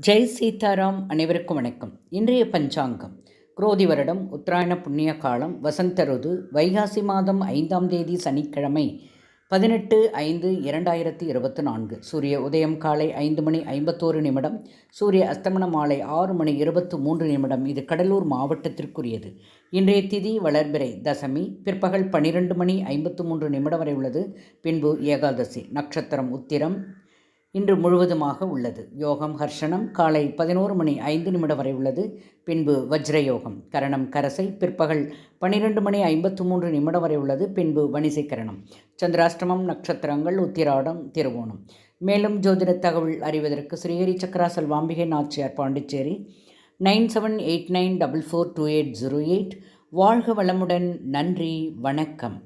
ஜெய் சீதாராம். அனைவருக்கும் வணக்கம். இன்றைய பஞ்சாங்கம் குரோதி வருடம் உத்தராயண புண்ணிய காலம் வசந்த ருது வைகாசி மாதம் 5ஆம் தேதி சனிக்கிழமை 18/5/2024. சூரிய உதயம் காலை 5:51. சூரிய அஸ்தமனம் மாலை 6:23. இது கடலூர் மாவட்டத்திற்குரியது. இன்றைய திதி வளர்பிறை தசமி பிற்பகல் 12:53 வரை உள்ளது. பின்பு ஏகாதசி. நட்சத்திரம் இன்று முழுவதுமாக உள்ளது. யோகம் ஹர்ஷனம் காலை 11:05 வரை உள்ளது. பின்பு வஜ்ரயோகம். கரணம் கரசை பிற்பகல் 12:53 வரை உள்ளது. பின்பு வணிசை கரணம். சந்திராஷ்டமம் நட்சத்திரங்கள் உத்திராடம் திருவோணம். மேலும் ஜோதிட தகவல் அறிவதற்கு ஸ்ரீஹரி சக்கரா செல்வாம்பிகை நாச்சியார், பாண்டிச்சேரி 9789442808. வாழ்க வளமுடன். நன்றி, வணக்கம்.